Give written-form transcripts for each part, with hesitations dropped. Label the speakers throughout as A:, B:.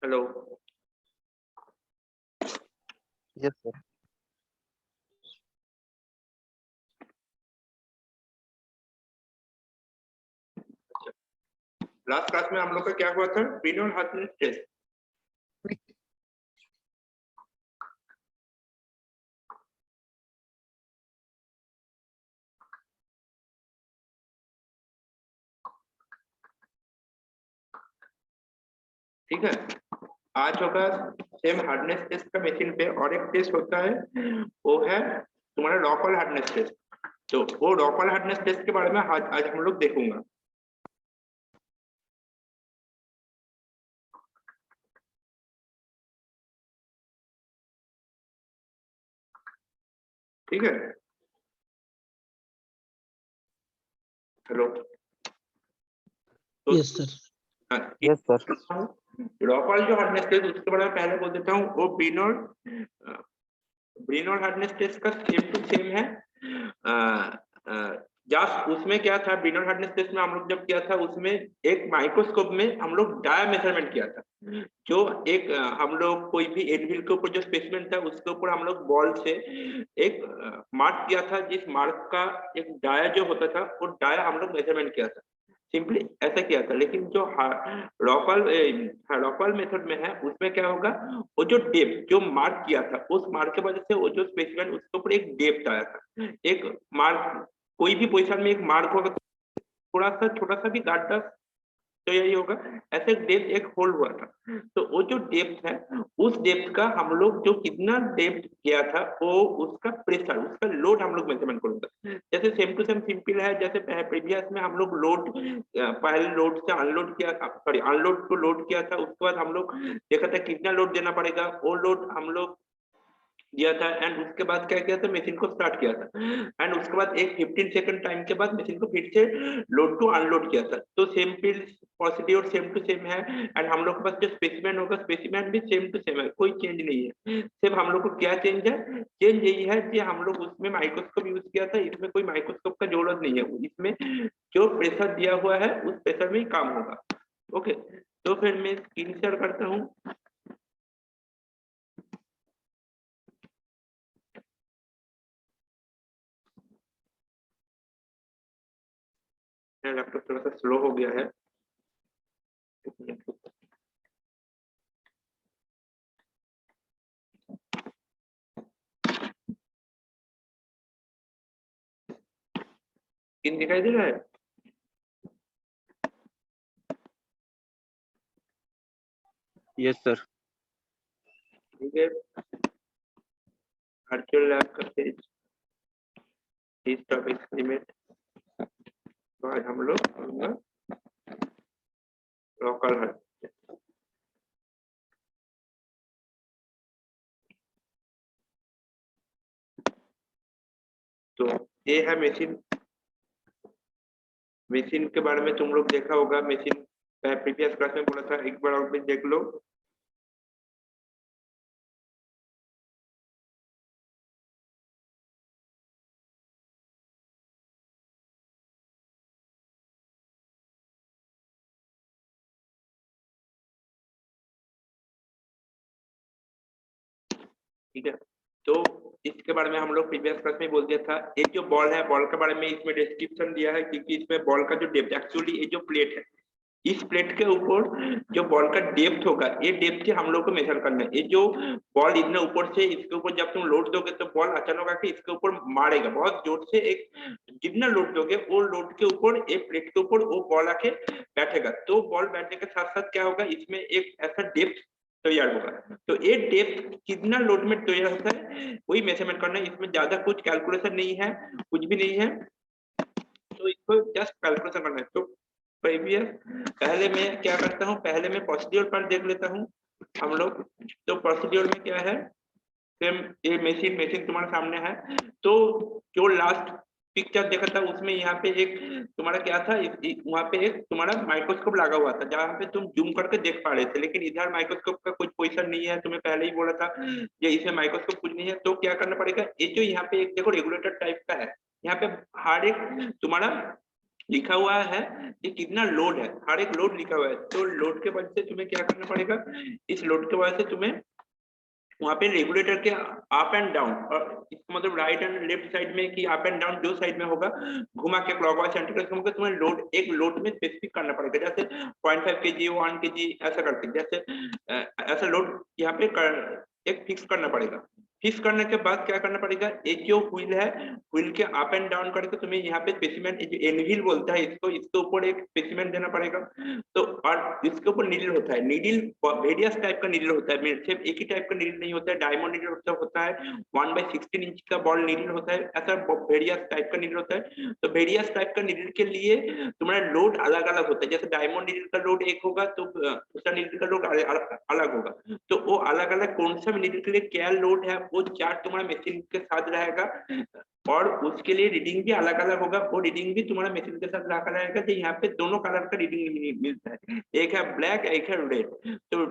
A: Hello.
B: Yes sir.
A: Last class में हम लोग का क्या हुआ था? ब्रिनोल हार्टनेस टेस्ट। ठीक है, आज होगा सेम हार्डनेस टेस्ट का मशीन पे और एक टेस्ट होता है, वो है तुम्हारा लोकल हार्डनेस टेस्ट। तो वो लोकल हार्डनेस टेस्ट के बारे में आज हम लोग देखूंगा। ठीक है, hello.
B: Yes sir. Yes sir.
A: Local जो हार्डनेस टेस्ट उसके बारे में पहले बोल देता हूँ। वो ब्रिनोल ब्रिनोल हार्डनेस टेस्ट का सेम टू सेम है। जस्ट उसमें क्या था, ब्रिनोल हार्डनेस टेस्ट में हम लोग जब किया था उसमें एक माइक्रोस्कोप में हम लोग डाया मेजरमेंट किया था। जो एक हम लोग कोई भी एनविल के ऊपर जो स्पेसिमेन था उसके ऊपर हम लोग बॉल से एक मार्क किया था, जिस मार्क का एक डाया जो होता था वो डाया हम लोग मेजरमेंट किया था। सिंपली ऐसा किया था। लेकिन जो लोकल मेथड में है उसमें क्या होगा, वो जो डेप्थ जो मार्क किया था उस मार्क के वजह से वो जो स्पेसिमेन उसके ऊपर एक डेप्थ आया था। एक मार्क कोई भी पोजीशन में एक मार्क होगा, थोड़ा सा छोटा सा भी गाढ़ा तो यही होगा। ऐसे डेप्थ एक होल्ड हुआ था। तो वो जो डेप्थ है उस डेप्थ का हम लोग जो कितना डेप्थ गया था वो उसका प्रेशर उसका लोड हम लोग मेजरमेंट करेंगे। जैसे सेम टू सेम सिंपल है। जैसे प्रीवियस में हम लोग लोड पहले लोड से अनलोड किया, सॉरी अनलोड को लोड किया था, उसके बाद हम लोग देखा था कितना लोड देना पड़ेगा। वो लोड हम लोग दिया था एंड उसके बाद क्या किया था, मशीन को स्टार्ट किया था एंड उसके बाद एक 15 सेकंड टाइम के बाद मशीन को फिर से लोड टू अनलोड किया था। तो same procedure same to same है एंड हम लोग के पास जो स्पेसिमेन होगा स्पेसिमेन भी सेम टू सेम है, कोई चेंज नहीं है। सिर्फ हम लोग को क्या चेंज है, चेंज यही है कि हम लोग उसमें माइक्रोस्कोप यूज किया था, इसमें कोई माइक्रोस्कोप का जरूरत नहीं है। इसमें जो प्रेशर दिया हुआ है उस प्रेशर में ही काम होगा। ओके, तो फिर मैं स्क्रीन शेयर करता हूँ। लैपटॉप थोड़ा सा स्लो हो गया है। स्क्रीन दिखाई दे रहा है?
B: Yes sir.
A: ठीक है, वर्चुअल लैब का पेज इस टॉपिक लिमिट। तो आज हम लोग लोकल है। तो ये है मशीन। मशीन के बारे में तुम लोग देखा होगा, मशीन प्रीवियस क्लास में बोला था, एक बार और भी देख लो। ठीक है, तो इसके बारे में हम लोग प्रीवियस क्लास में बोल दिया था। ये जो बॉल है, बॉल के बारे में इसमें डिस्क्रिप्शन दिया है, क्योंकि इसमें बॉल का जो डेप्थ, एक्चुअली ये जो प्लेट है इस प्लेट के ऊपर जो बॉल का डेप्थ होगा, ये डेप्थ से हम लोग को मेजर करना है। ये जो बॉल इतने ऊपर से इसके ऊपर जब तुम लोड दोगे तो बॉल अचानक आके इसके ऊपर मारेगा बहुत जोर से। एक जितना लोड दोगे वो लोड के ऊपर एक प्लेट के ऊपर वो बॉल आके बैठेगा। तो बॉल बैठने के साथ साथ क्या होगा, इसमें एक ऐसा डेप्थ तैयार होगा। तो ये डेप्थ कितना लोड में तैयार होता है वही मेजरमेंट करना है। इसमें ज्यादा कुछ कैलकुलेशन नहीं है, कुछ भी नहीं है। तो इसको जस्ट कैलकुलेशन करना है। तो पहले मैं क्या करता हूँ, पहले मैं प्रोसीड्यूर पर देख लेता हूँ हम लोग। तो प्रोसीड्यूर में क्या है, सेम ये मशीन तुम्हारे सामने है। तो जो लास्ट पिक्चर देखा था उसमें यहाँ पे एक तुम्हारा क्या था, वहाँ पे एक तुम्हारा माइक्रोस्कोप लगा हुआ था जहाँ पे तुम जूम करके देख पा रहे थे। लेकिन इधर माइक्रोस्कोप का कुछ पोजीशन नहीं है, तुम्हें पहले ही बोला था ये इसमें माइक्रोस्कोप कुछ नहीं है। तो क्या करना पड़ेगा, ये जो यहाँ पे एक देखो रेगुलेटर टाइप का है, यहाँ पे हर एक तुम्हारा लिखा हुआ है कि कितना लोड है, हर एक लोड लिखा हुआ है। तो लोड के वजह से तुम्हें क्या करना पड़ेगा, इस लोड के वजह से तुम्हें वहां पे रेगुलेटर के अप एंड डाउन, और इसका मतलब राइट एंड लेफ्ट साइड में कि अप एंड डाउन जो साइड में होगा घुमा के क्लॉकवाइज एंटीक्लॉकवाइज घुमा के तुम्हें लोड, एक लोड में स्पेसिफिक करना पड़ेगा। जैसे 0.5 kg 1 kg ऐसा करके, जैसे ऐसा लोड यहाँ पे एक फिक्स करना पड़ेगा। फिक्स करने के बाद क्या करना पड़ेगा, एक जो व्हील है, व्हील के अप एंड डाउन करके तुम्हें यहाँ पे स्पेसिमेन, एनव्हील बोलता है इसको, इसके ऊपर एक स्पेसिमेन देना पड़ेगा। तो और इसके ऊपर नीडल होता है, नीडल वेरियस टाइप का नीडल होता है, सिर्फ एक ही टाइप का नीडल नहीं होता है, डायमंड नीडल होता है, 1/16 इंच का बॉल नीडल होता है, ऐसा वेरियस टाइप का नीडल होता है। तो वेरियस टाइप का नीडल के लिए तुम्हारा लोड अलग अलग होता है। जैसे डायमंड नीडल का लोड एक होगा तो दूसरा नीडल का लोड अलग होगा। तो वो अलग अलग कौन सा नीडल के लिए क्या लोड है वो चार्ट तुम्हारा मशीन के साथ रहेगा, और उसके लिए रीडिंग भी अलग अलग होगा। वो रीडिंग भी तुम्हारा मशीन के साथ रखा रहेगा। तो यहाँ पे दोनों कलर का रीडिंग मिलता है, एक है ब्लैक एक है रेड। तो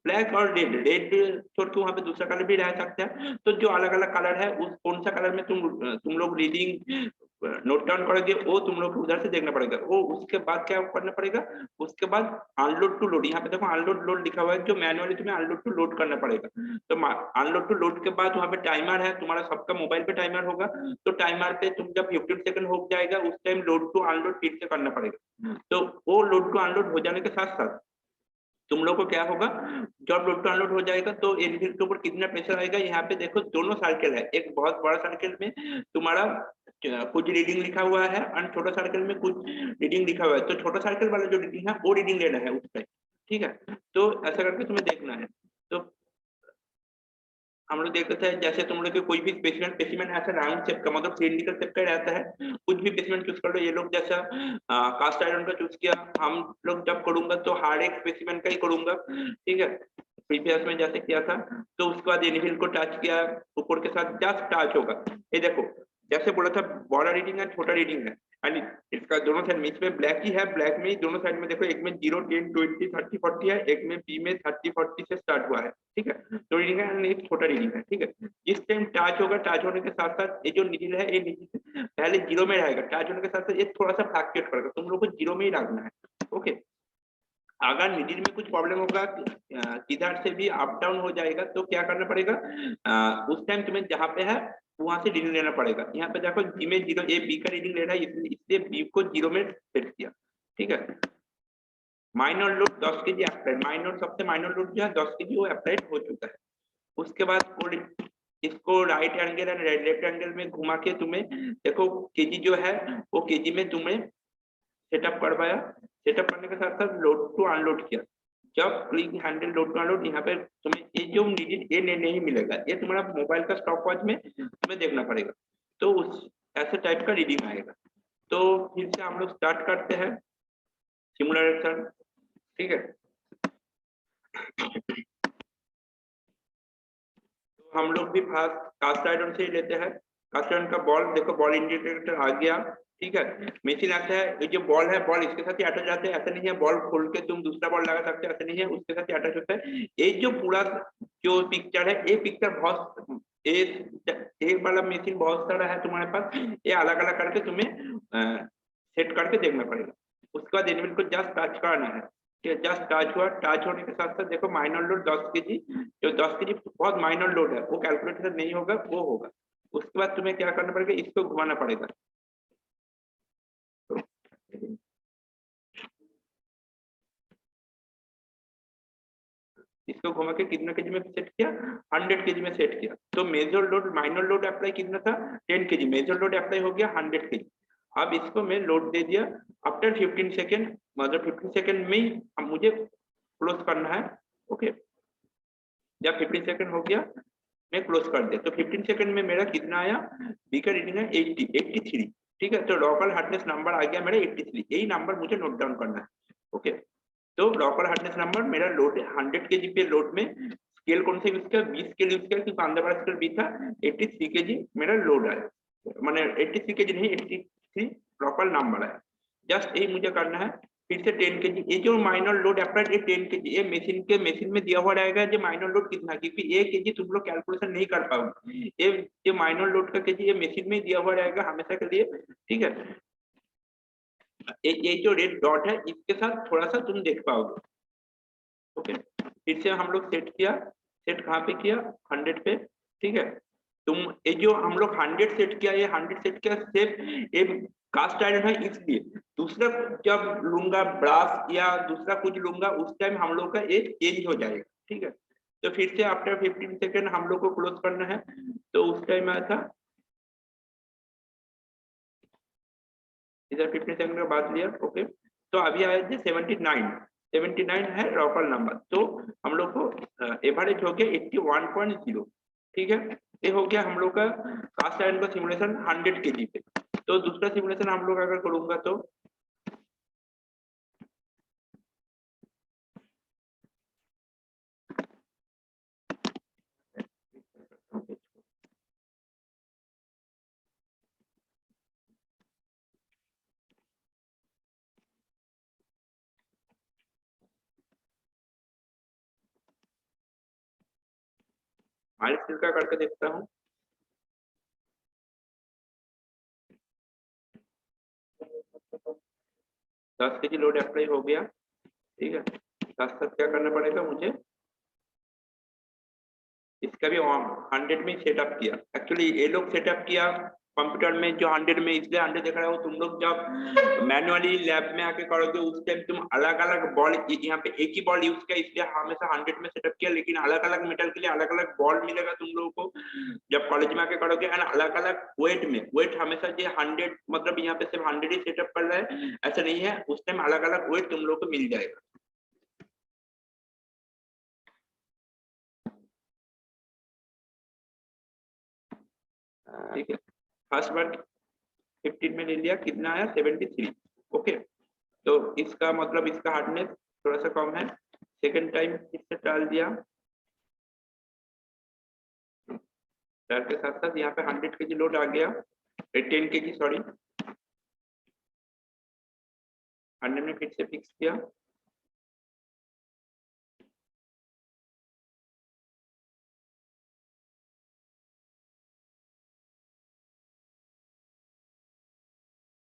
A: ब्लैक और रेड, रेड छोड़ के वहां पे दूसरा कलर भी रह सकता है। तो जो अलग अलग कलर है उस कौन सा कलर में तुम लोग रीडिंग नोट डाउन करोगे वो तुम लोग को उधर से देखना पड़ेगा। वो उसके बाद क्या करना पड़ेगा, उसके बाद अनलोड टू लोड, यहाँ पे देखो अनलोड लोड लिखा हुआ है, जो मैनुअली तुम्हें अनलोड टू लोड करना पड़ेगा। तो अनलोड टू लोड के बाद वहां पे टाइमर है, तुम्हारा सबका मोबाइल पे टाइमर होगा। तो टाइमर पे तुम जब 15 सेकंड हो जाएगा उस टाइम लोड टू अनलोड फिर से करना पड़ेगा। तो वो लोड टू अनलोड हो जाने के साथ साथ तुम लोग को क्या होगा, जब लोड टू अनलोड हो जाएगा तो एनव्हील के ऊपर कितना प्रेशर आएगा, यहाँ पे देखो दोनों सर्कल है, एक बहुत बड़ा सर्कल में तुम्हारा कुछ रीडिंग लिखा हुआ है और छोटा सर्कल में कुछ रीडिंग लिखा हुआ है। तो छोटा सर्कल वाला जो रीडिंग है वो रीडिंग लेना है उस टाइम, ठीक है। तो ऐसा करके तुम्हें देखना है। तो हम लोग देखते थे जैसे तुम लोग के कोई भी स्पेसिमेन ऐसा राउंड शेप का, मतलब सिलिंड्रिकल शेप का रहता है, कुछ भी स्पेसिमेन चूज कर लो। ये लोग जैसा कास्ट आयरन का चूज किया, हम लोग जब करूंगा तो हार्ड एक स्पेसिमेन का ही करूंगा, ठीक है। प्रीवियस में जैसे किया था, तो उसके बाद एनव्हील को टच किया, ऊपर के साथ जस्ट टच होगा। ये देखो जैसे बोला था बड़ा रीडिंग है छोटा रीडिंग है, यानी इसका दोनों साइड में, इसमें ब्लैक ही है, ब्लैक में ही दोनों साइड में देखो, एक में 0 10 20 30 40 है, एक में बी में 30 40 से स्टार्ट हुआ है, ठीक है। तो रीडिंग है, एक छोटा रीडिंग है, ठीक है। जिस टाइम टच होगा, टच होने के साथ साथ ये जो नीडल है, ये नीचे पहले 0 में रहेगा, टच होने के साथ साथ ये थोड़ा सा फ्लक्चुएट करेगा, तुम लोग को 0 में ही रखना है, ओके। अगर नीडल में कुछ प्रॉब्लम होगा, किधर से भी अप डाउन हो जाएगा, तो क्या करना पड़ेगा, उस टाइम तुम्हें जहां पे है वहां से रीडिंग लेना पड़ेगा। यहाँ पे देखो बी में 0, ए बी का रीडिंग ले रहा है, इसलिए बी को 0 में सेट किया, ठीक है। Minor load 10 kg applied, minor सबसे माइनर लोड जो है 10 kg वो अप्लाइड हो चुका है। उसके बाद इसको right angle and left angle में घुमा के तुम्हें देखो केजी जो है वो केजी में तुम्हें सेटअप करवाया। सेटअप करने के साथ साथ लोड टू अनलोड किया। जब click handle load to unload, यहाँ पे तुम्हें ये जो नीडेड ये नहीं मिलेगा, ये तुम्हारा मोबाइल का स्टॉप वॉच में तुम्हें देखना पड़ेगा। तो उस ऐसे टाइप का रीडिंग आएगा। तो फिर से हम लोग स्टार्ट करते हैं सिमुलेशन, ठीक है। तो हम लोग भी फास्ट कास्ट आयरन से ही लेते हैं। कास्ट आयरन का बॉल देखो, बॉल इंडिकेटर आ गया, ठीक है। मशीन आता है, ये जो बॉल है बॉल इसके साथ ही अटैच जाते हैं, ऐसा नहीं है बॉल खोल के तुम दूसरा बॉल लगा सकते हो, ऐसा नहीं है, उसके साथ ही अटैच होता है। ये जो पूरा जो पिक्चर है, ये पिक्चर बहुत एक वाला मशीन बहुत सारा है तुम्हारे पास, ये अलग अलग करके तुम्हें सेट करके देखना पड़ेगा। उसके बाद एनिमल को जस्ट टच करना है, जस्ट टच हुआ, टच होने के साथ साथ देखो माइनर लोड 10 kg, जो 10 kg बहुत माइनर लोड है, वो कैलकुलेटर नहीं होगा, वो होगा। उसके बाद तुम्हें क्या करना पड़ेगा, इसको घुमाना पड़ेगा। इसको घुमा के कितना केजी में सेट किया, 100 kg में सेट किया। तो major load minor load apply कितना था, 10 kg, मेजर लोड अप्लाई हो गया 100 kg। अब इसको मैं लोड दे दिया आफ्टर 15 सेकेंड, मतलब 15 सेकेंड में ही मुझे क्लोज करना है, ओके। जब 15 सेकेंड हो गया मैं क्लोज कर दिया। तो 15 सेकेंड में मेरा कितना आया, बी का रीडिंग है 83, ठीक है। तो लोकल हार्डनेस नंबर आ गया मेरा 83, यही नंबर मुझे नोट डाउन करना है, ओके। तो लोकल हार्डनेस नंबर मेरा लोड 100 kg पे लोड में स्केल कौन सा यूज किया, 20 स्केल यूज किया, क्योंकि अंदर वाला स्केल बी था। 83 kg मेरा लोड आया, मैंने 83 kg नहीं 83 लोकल नंबर आया। जस्ट यही मुझे करना है। फिर से 10 kg, ये जो माइनर लोड अप्लाइड, ये 10 kg, ये मशीन में दिया हुआ रहेगा ये माइनर लोड कितना, क्योंकि ये केजी तुम लोग कैलकुलेशन नहीं कर पाओगे, ये माइनर लोड का केजी ये मशीन में दिया हुआ रहेगा हमेशा के लिए, ठीक है। ये जो रेड डॉट है इसके साथ थोड़ा सा तुम देख पाओगे। ओके, फिर से हम लोग सेट किया, सेट कहाँ पे किया, 100 पे, ठीक है। तुम ये जो हम लोग 100 सेट किया, ये 100 सेट किया सिर्फ ये कास्ट आयरन है इसलिए। दूसरा जब लूंगा ब्रास या दूसरा कुछ लूंगा उस टाइम हम लोग का ये चेंज हो जाएगा, ठीक है। तो फिर से आफ्टर 15 सेकेंड हम लोग को क्लोज करना है, तो उस टाइम आया था इधर 15 सेकंड का बात लिया। ओके, तो अभी आया जी 79 है रॉकल नंबर। तो हम लोग को एवरेज हो गया 81.0, ठीक है। ये हो गया हम लोग का कास्ट आयरन का सिमुलेशन 100 kg पे। तो दूसरा सिमुलेशन हम लोग अगर करूंगा तो माइल स्टील का करके देखता हूँ। दस के जी लोड अप्लाई हो गया, ठीक है। साथ साथ क्या करना पड़ेगा मुझे, इसका भी 100 में सेटअप किया। एक्चुअली ये लोग सेटअप किया कंप्यूटर में जो 100 में, इसलिए 100 दिख रहा है। तुम लोग जब मैनुअली लैब में आके करोगे उस टाइम तुम अलग अलग बॉल, यहाँ पे एक ही बॉल यूज किया इसलिए हमेशा 100 में सेटअप किया, लेकिन अलग अलग मेटल के लिए अलग अलग बॉल मिलेगा तुम लोगों को जब कॉलेज में आके करोगे। एंड अलग अलग वेट में, वेट हमेशा जो 100 मतलब यहाँ पे सिर्फ 100 ही सेटअप कर रहा है ऐसा नहीं है, उस टाइम अलग अलग वेट तुम लोग को मिल जाएगा। ठीक है, फर्स्ट बार 15 में ले लिया, कितना आया 73। ओके, तो इसका मतलब इसका हार्डनेस थोड़ा सा कम है। सेकंड टाइम फिर से डाल दिया, डाल के साथ साथ यहाँ पे 100 kg लोड आ गया, 10 kg सॉरी, 100 में फिर से फिक्स किया।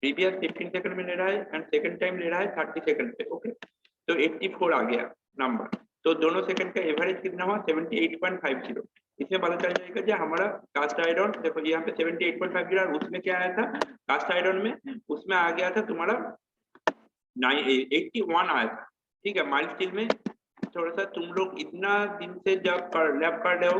A: प्रीवियस 15 सेकंड में ले रहा है एंड सेकंड टाइम ले रहा है 30 सेकंड पे। ओके, तो 84 आ गया नंबर। तो दोनों सेकंड का एवरेज कितना हुआ 78.50। इसमें पता चल जाएगा कि हमारा कास्ट आयरन, देखो यहाँ पे 78.50 और उसमें क्या आया था कास्ट आयरन में, उसमें आ गया था तुम्हारा 81 आया था, ठीक है। माइल स्टील में थोड़ा सा तुम लोग इतना दिन से जब लैब कर रहे हो,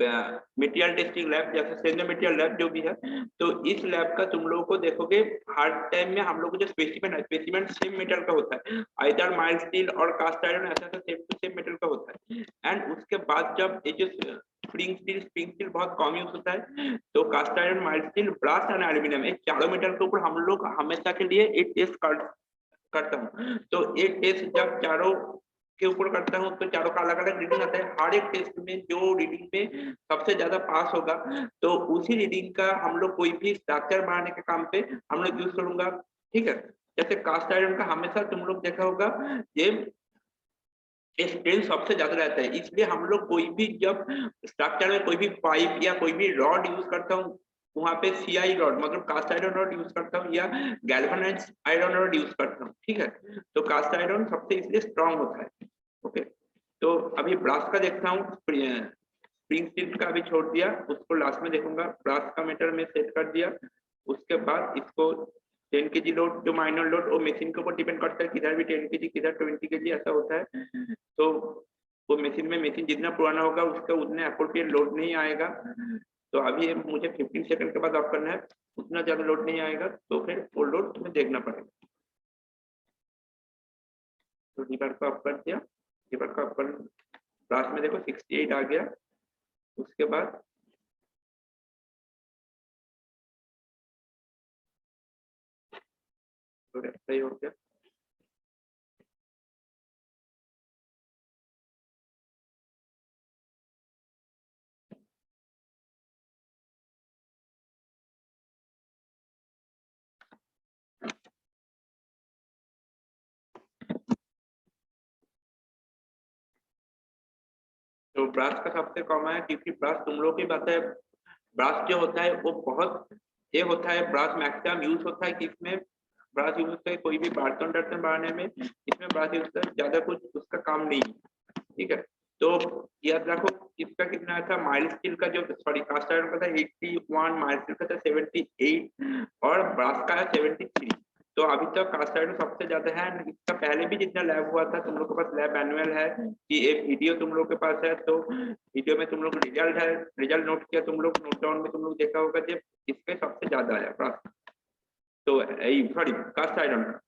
A: मटेरियल टेस्टिंग लैब जैसे सेंद्र मटेरियल लैब जो भी है, तो इस लैब का तुम लोगों को देखोगे हर टाइम में हम लोग को जो स्पेसिमेन है, स्पेसिमेन सेम मेटल का होता है, आइदर माइल्ड स्टील और कास्ट आयरन ऐसा सेम टू सेम मेटल का होता है। एंड उसके बाद जब ये जो स्प्रिंग स्टील बहुत कम यूज होता है, तो cast iron, mild steel, brass and aluminium, एक चारों मेटल के ऊपर हम लोग हमेशा के लिए एक टेस्ट करता हूँ। तो एक टेस्ट जब चारों के ऊपर करता हूँ तो चारों का अलग अलग रीडिंग आता है। हर एक टेस्ट में जो रीडिंग में सबसे ज्यादा पास होगा तो उसी रीडिंग का हम लोग कोई भी स्ट्रक्चर बनाने के काम पे हम लोग यूज करूंगा, ठीक है। जैसे कास्ट आयरन का हमेशा तुम लोग देखा होगा ये स्ट्रेन सबसे ज्यादा रहता है, इसलिए हम लोग कोई भी जब स्ट्रक्चर में कोई भी पाइप या कोई भी रॉड यूज करता हूँ वहां पे सीआई रॉड मतलब कास्ट आयरन रॉड यूज करता हूँ या गैल्वेनाइज्ड आयरन रॉड यूज करता हूँ, ठीक है। तो कास्ट आयरन सबसे इसलिए स्ट्रांग होता है। ओके, तो अभी ब्रास का देखता हूँ, स्प्रिंग स्टील का अभी छोड़ दिया, उसको लास्ट में देखूंगा। ब्रास का मीटर में सेट कर दिया, उसके बाद इसको 10 kg लोड, जो माइनर लोड वो मशीन के ऊपर डिपेंड करता है, किधर भी 10 kg किधर 20 kg ऐसा होता है। तो वो मशीन जितना पुराना होगा उसका उतने अप्रोप्रिएट लोड नहीं आएगा। तो अभी मुझे 15 सेकंड के बाद ऑफ करना है, उतना ज्यादा लोड नहीं आएगा तो फिर वो लोड तुम्हें देखना पड़ेगा। तो डीपर को ऑफ कर दिया, डीपर को ऑफ कर, लास्ट में देखो 68 आ गया। उसके बाद तो सही हो गया। तो ब्रास का सबसे कम है क्योंकि ब्रास तुम लोग की बात है, ब्रास जो होता है वो बहुत ये होता है, ब्रास मैक्सिमम यूज होता है किसमें, ब्रश यूज करके कोई भी बर्तन टर्तन बनाने में इसमें ब्रश यूज कर ज्यादा कुछ उसका काम नहीं है, ठीक है। तो याद रखो इसका कितना था, माइल्ड स्टील का जो सॉरी कास्ट आयरन का था 81, माइल्ड स्टील का था 78 और ब्रश का है 73। तो अभी तक कास्ट आयरन सबसे ज्यादा है। इसका पहले भी जितना लैब हुआ था, तुम लोग के पास लैब मैनुअल है कि एक वीडियो तुम लोग के पास है, तो वीडियो में तुम लोग रिजल्ट है, रिजल्ट नोट किया तुम लोग, नोट डाउन में तुम लोग देखा होगा कि इसके सबसे ज्यादा है ब्रश, तो सॉरी कास्ट आयरन का।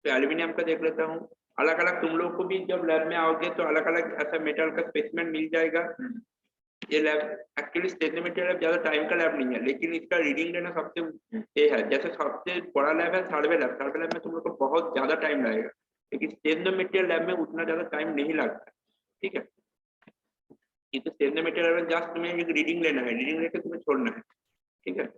A: तो एल्यूमिनियम का देख लेता हूँ। अलग अलग तुम लोग को भी जब लैब में आओगे तो अलग अलग ऐसा मेटल का स्पेसिमेन मिल जाएगा। ये लैब एक्चुअली स्टेशनरी लैब ज्यादा टाइम का लैब नहीं है, लेकिन इसका रीडिंग लेना सबसे ये है। जैसे सबसे बड़ा लैब है सर्वे लैब में तुम लोग को बहुत ज्यादा टाइम लगेगा, लेकिन स्टेशनरी लैब में उतना ज्यादा टाइम नहीं लगता, ठीक है। ये तो स्टेशनरी लैब में जस्ट तुम्हें एक रीडिंग लेना है, रीडिंग लेकर तुम्हें छोड़ना है, ठीक है।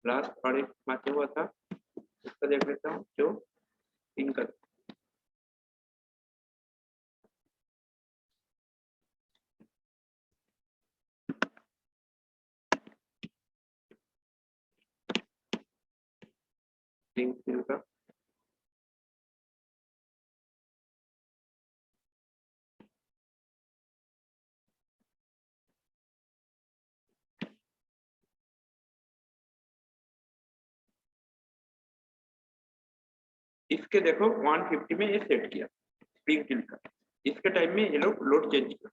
A: लास्ट और एक बाकी हुआ था उसका देख लेता हूँ, जो पिंक का पिंक फिल का इसके देखो 150 में ये सेट किया स्प्रिंग टिल का। इसके टाइम में ये लोग लोड चेंज किया,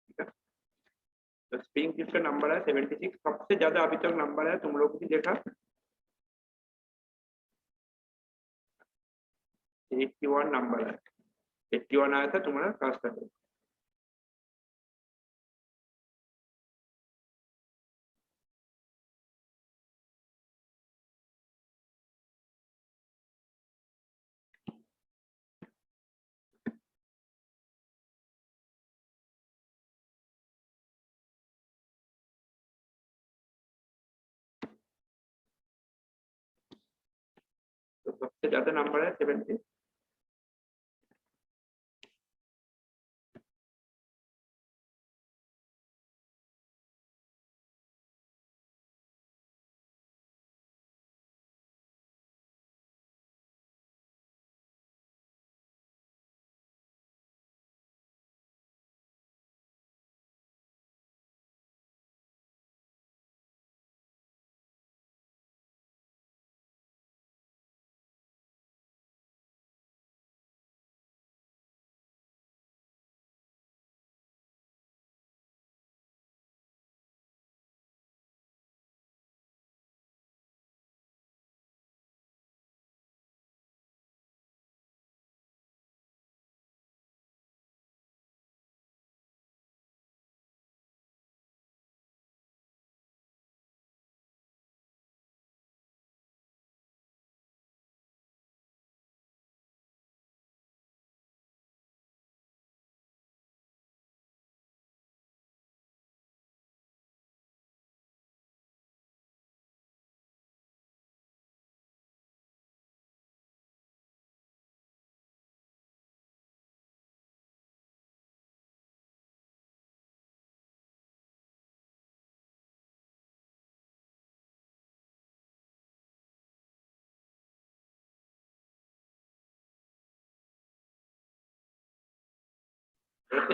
A: ठीक है। तो स्प्रिंग टिल का नंबर है 76, सबसे ज्यादा अभी तक नंबर है तुम लोग भी देखा 81 नंबर है, 81 आया था तुम्हारा कास्ट का। तो सबसे ज्यादा नंबर है 70।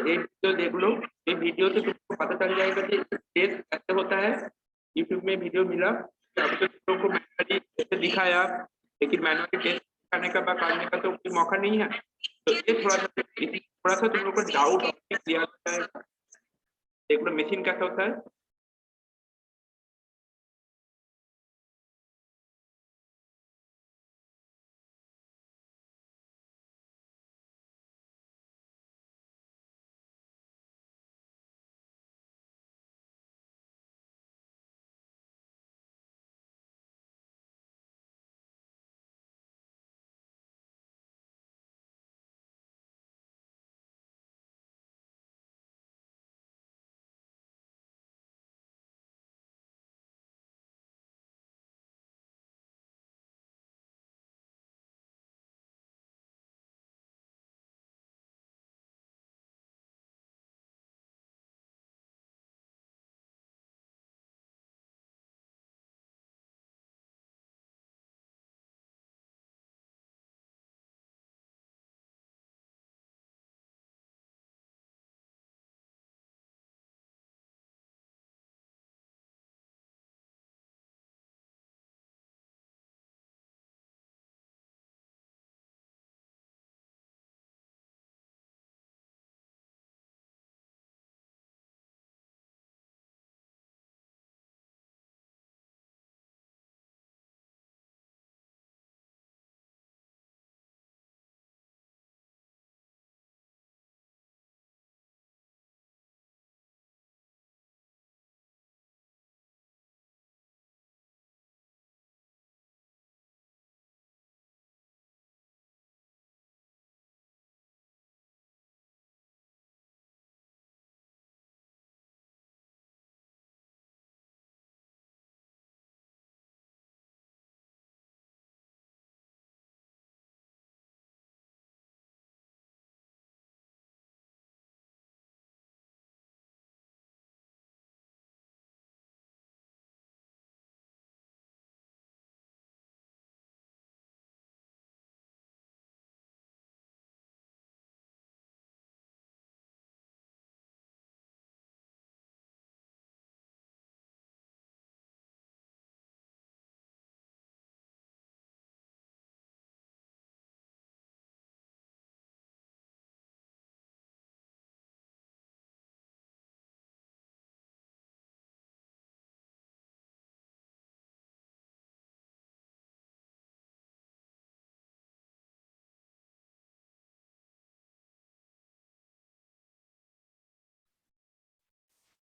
A: एक तो देख लो, ये वीडियो से तुमको पता चल जाएगा कि टेस्ट कैसे होता है। यूट्यूब में वीडियो मिला, अभी तो तुम लोग को मैनुअली जैसे दिखाया, लेकिन मैनुअली टेस्ट करने का करने का तो कोई मौका नहीं है। तो ये थोड़ा सा तुम लोग को डाउट क्लियर हो जाएगा। नितिन कैसा होता है?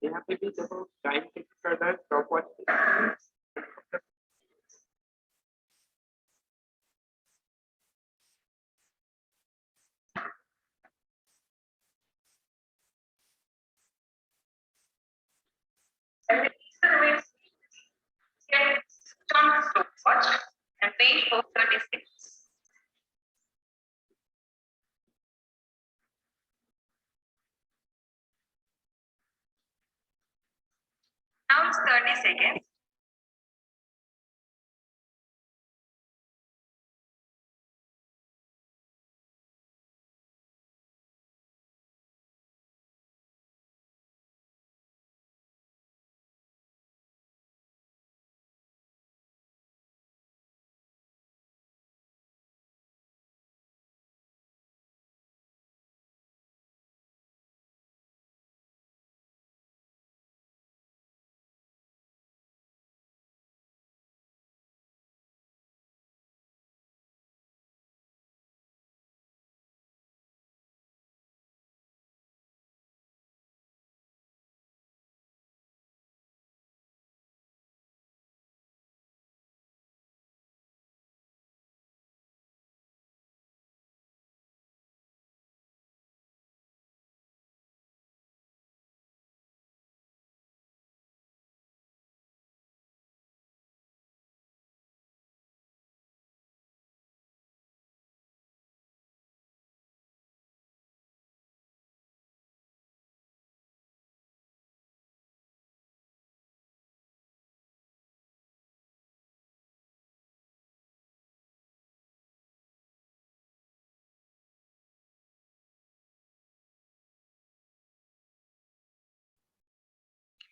A: यहाँ पे भी देखो टाइम फिक्स करना है, stop watch
C: and page 436. Now it's 30 seconds.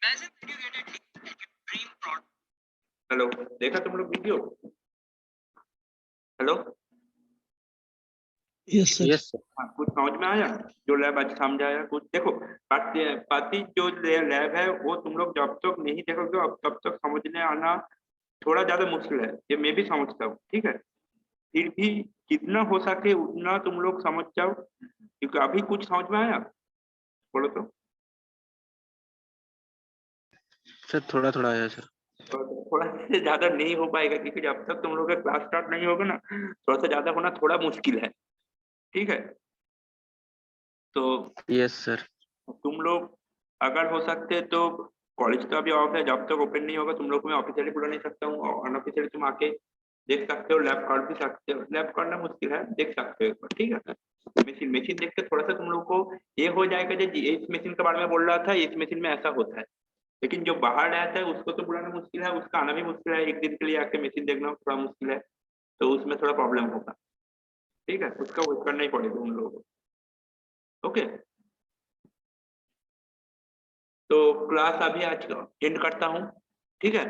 C: Imagine that you get a deal at your dream product.
A: Hello, देखा तुम लोग वीडियो? Hello
B: yes sir.
A: हाँ, कुछ समझ में आया जो लैब आज समझाया? कुछ देखो, बाकी जो लैब है वो तुम लोग जब तक नहीं देखोगे अब तब तक समझने आना थोड़ा ज्यादा मुश्किल है, ये मैं भी समझता हूँ, ठीक है। फिर भी जितना हो सके उतना तुम लोग समझ जाओ, क्योंकि अभी कुछ समझ में आया बोलो तो।
B: सर थोड़ा थोड़ा आया सर।
A: थोड़ा से ज्यादा नहीं हो पाएगा, क्योंकि जब तक तुम लोग का क्लास स्टार्ट नहीं होगा ना, थोड़ा सा ज्यादा होना थोड़ा मुश्किल है, ठीक है। तो
B: यस सर।
A: तुम लोग अगर हो सकते तो, कॉलेज तो अभी ऑफ है, जब तक ओपन नहीं होगा तुम लोग को मैं ऑफिशियली बुला नहीं सकता हूँ, और अनऑफिशियली तुम आके देख सकते हो, लैब कर भी सकते हो, लैब करना मुश्किल है, देख सकते हो एक बार, ठीक है। मशीन मशीन देख के थोड़ा सा तुम लोग को ये हो जाएगा जो इस मशीन के बारे में बोल रहा था, इस मशीन में ऐसा होता है। लेकिन जो बाहर रहता है उसको तो बुलाना मुश्किल है, उसका आना भी मुश्किल है, एक दिन के लिए आके मशीन देखना थोड़ा मुश्किल है, तो उसमें थोड़ा प्रॉब्लम होगा, ठीक है, उसका वेट करना ही पड़ेगा उन लोगों को। ओके, तो क्लास अभी आज एंड करता हूँ, ठीक है।